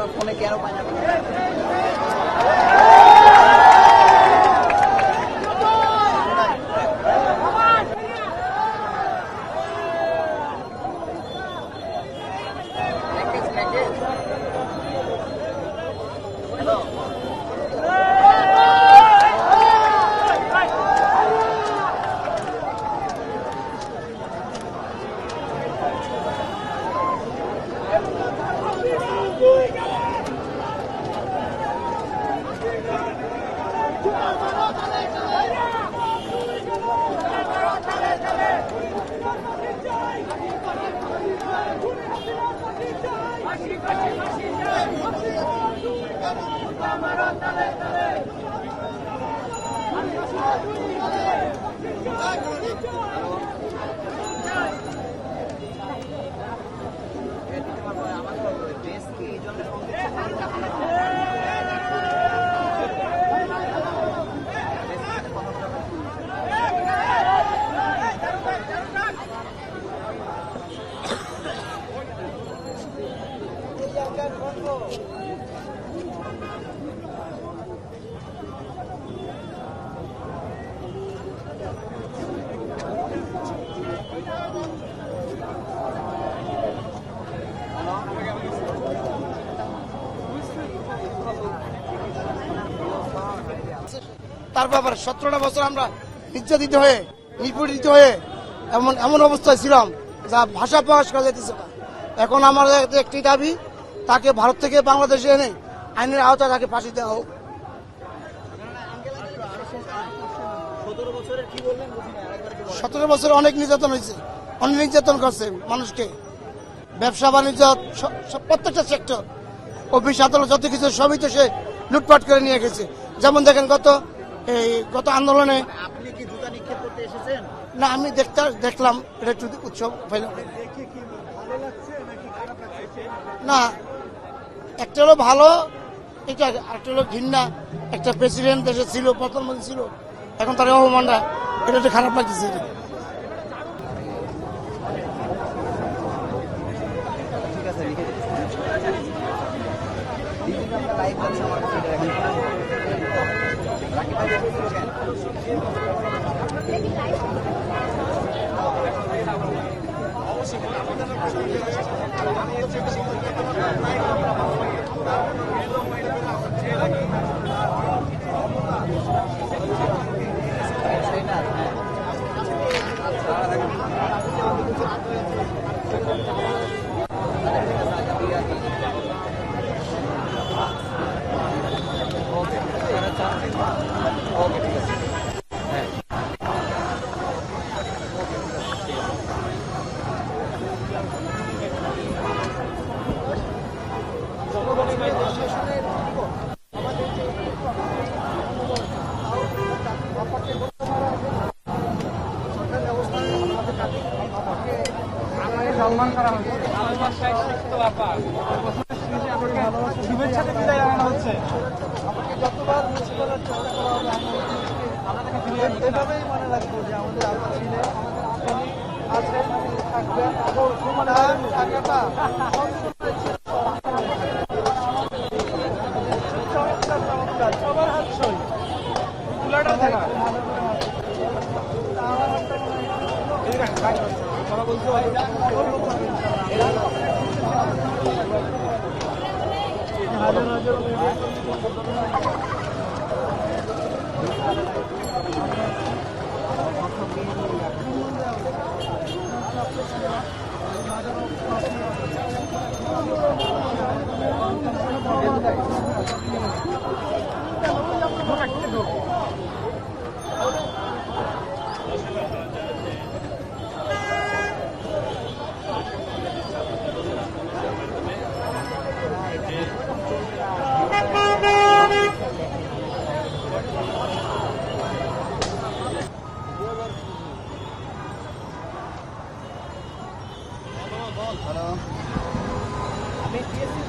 আপনার ফোনে কেন পাই না? তার ব্যাপারে 17টা বছর আমরা নির্যাতিত হয়ে নিপীড়িত হয়ে এমন অবস্থায় ছিলাম যা ভাষা প্রকাশ করা যেতেছে না। এখন আমাদের একটি দাবি, তাকে ভারত থেকে বাংলাদেশে এনে আইনের আওতায় তাকে ফাঁসি দেওয়া হোক। 17 বছর অনেক নির্যাতন হয়েছে, অনেক নির্যাতন করছে মানুষকে, ব্যবসা বাণিজ্য প্রত্যেকটা সেক্টর, অফিস আদালত যত কিছু সবই তো সে লুটপাট করে নিয়ে গেছে। যেমন দেখেন গত আন্দোলনে আপনি কি জুতা নিক্ষেপ করতে এসেছেন? না, আমি দেখলাম এটা একটু উৎসব না, একটা হলো ভালো, এটা একটা হলো ঘৃণা। একটা প্রেসিডেন্ট দেশে ছিল, প্রধানমন্ত্রী ছিল, এখন তার অবমাননা, এটা একটু খারাপ লাগতেছে। ঠিক আছে, লিখে লাইভ আছে আমার কাছে। সম্মান করা হচ্ছে, শুভেচ্ছা বিদায় জানানো হচ্ছে। আমাকে যতবার মুছে ফেলার চেষ্টা করা হবে, এভাবেই মনে রাখবো যে আমাদের আল্লাহ ছিলেন, তিনি আছেন, থাকবেন, টাকাটা চমৎকার সবার হাত সই তুলাটা দেখা কথা বলতে হাজার হাজার আমি দিয়েছি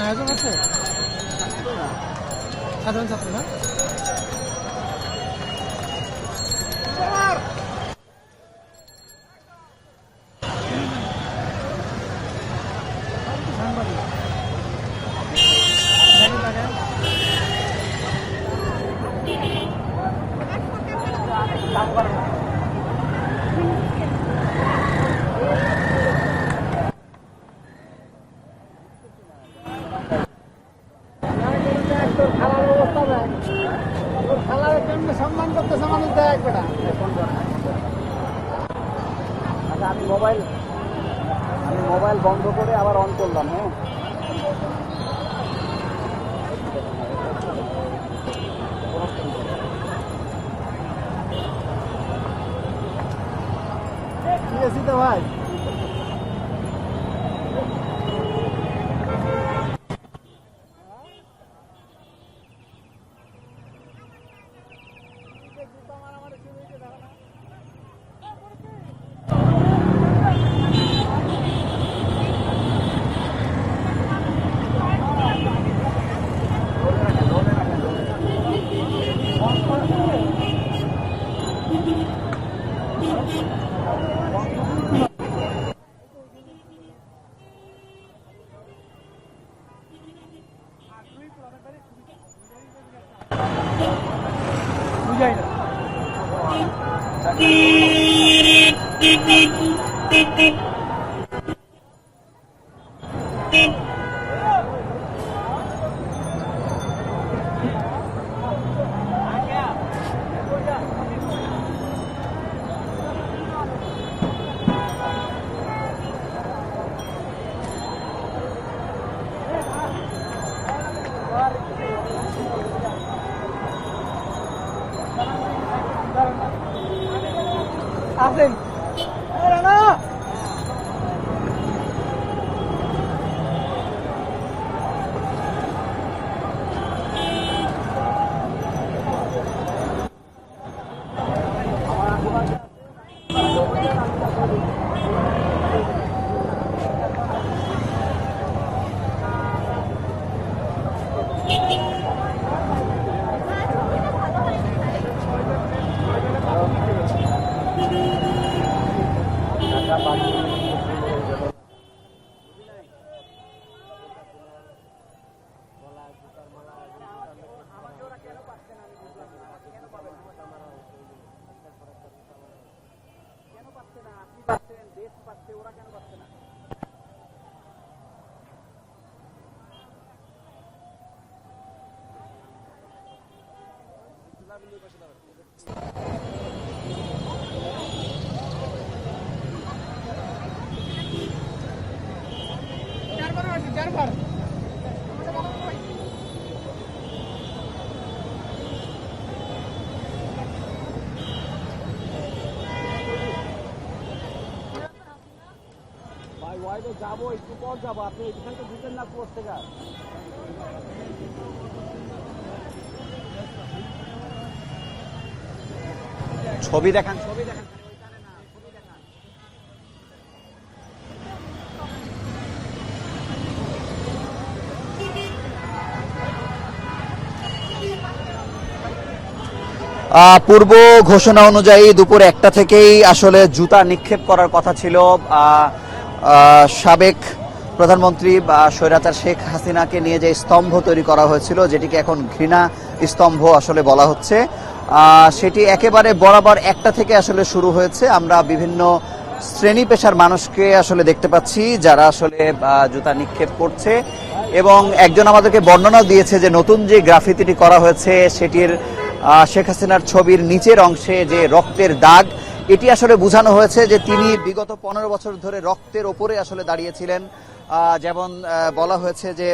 আয়োজন আছে সাধারণ ছাত্র না সম্মান করতেছে মানুষ দেখ বেটা আমি মোবাইল বন্ধ করে আবার অন করলাম। হ্যাঁ, ঠিক আছে তো ভাই বুঝাই না আসেন না ভাই ওয়াইডে যাবো, একটু পর যাবো। আপনি এখান থেকে ঢুকেন না কোর্স থেকে। ছবি দেখান, ছবি দেখান। পূর্ব ঘোষণা অনুযায়ী দুপুর 1টা থেকেই আসলে জুতা নিক্ষেপ করার কথা ছিল। সাবেক প্রধানমন্ত্রী স্বৈরাচার শেখ হাসিনাকে নিয়ে যে স্তম্ভ তৈরি করা হয়েছিল, যেটিকে এখন ঘৃণা স্তম্ভ আসলে বলা হচ্ছে, সেটি একেবারে বরাবর 1টা থেকে আসলে শুরু হয়েছে। আমরা বিভিন্ন শ্রেণী পেশার মানুষকে আসলে দেখতে পাচ্ছি যারা আসলে জুতা নিক্ষেপ করছে, এবং একজন আমাদেরকে বর্ণনা দিয়েছে যে নতুন যে গ্রাফিতিটি করা হয়েছে সেটির শেখ হাসিনার ছবির নিচের অংশে যে রক্তের দাগ, এটি আসলে বোঝানো হয়েছে যে তিনি বিগত 15 বছর ধরে রক্তের ওপরে আসলে দাঁড়িয়েছিলেন। যেমন বলা হয়েছে যে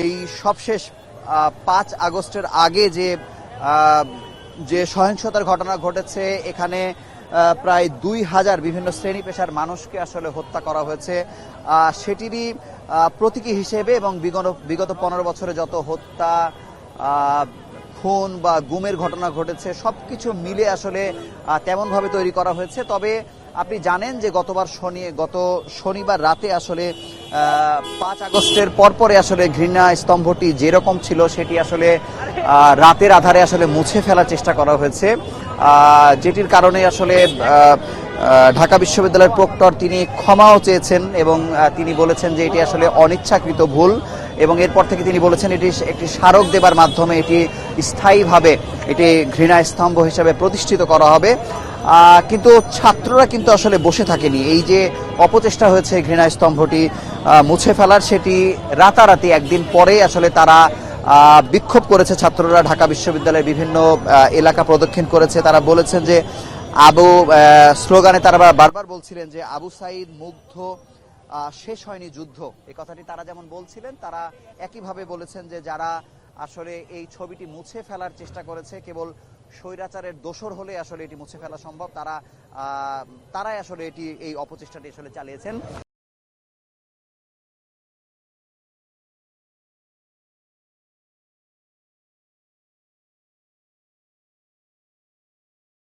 এই সবশেষ 5 আগস্টের আগে যে সহিংসতার ঘটনা ঘটেছে, এখানে প্রায় 2000 বিভিন্ন শ্রেণী পেশার মানুষকে আসলে হত্যা করা হয়েছে, সেটিরই প্রতীকী হিসেবে, এবং বিগত 15 বছরে যত হত্যা, খুন বা গুমের ঘটনা ঘটেছে সবকিছু মিলে আসলে তেমনভাবে তৈরি করা হয়েছে। তবে আপনি জানেন যে গত শনিবার রাতে আসলে 5 আগস্টের পরপরে আসলে ঘৃণা স্তম্ভটি যেরকম ছিল সেটি আসলে রাতের আধারে আসলে মুছে ফেলার চেষ্টা করা হয়েছে, যেটির কারণে আসলে ঢাকা বিশ্ববিদ্যালয়ের প্রক্টর তিনি ক্ষমাও চেয়েছেন এবং তিনি বলেছেন যে এটি আসলে অনিচ্ছাকৃত ভুল এবং এরপর থেকে তিনি বলেছেন এটি একটি স্মারক দেবার মাধ্যমে এটি স্থায়ীভাবে এটি ঘৃণা স্তম্ভ হিসেবে প্রতিষ্ঠিত করা হবে। কিন্তু ছাত্ররা কিন্তু আসলে বসে থাকেনি। এই যে অপচেষ্টা হয়েছে ঘৃণা স্তম্ভটি মুছে ফেলার, সেটি রাতারাতি একদিন পরে আসলে তারা বিক্ষোভ করেছে। ছাত্ররা ঢাকা বিশ্ববিদ্যালয়ের বিভিন্ন এলাকা প্রদক্ষিণ করেছে। তারা বলেছেন যে স্লোগানে তারা বারবার বলছিলেন যে আবু সাঈদ মুগ্ধ, শেষ হয়নি যুদ্ধ। এই কথাটি তারা যেমন বলছিলেন, তারা একইভাবে বলেছেন যে যারা আসলে এই ছবিটি মুছে ফেলার চেষ্টা করেছে কেবল স্বৈরাচারের দোসর হলে আসলে এটি মুছে ফেলা সম্ভব, তারাই আসলে এই অপচেষ্টাটি আসলে চালিয়েছেন।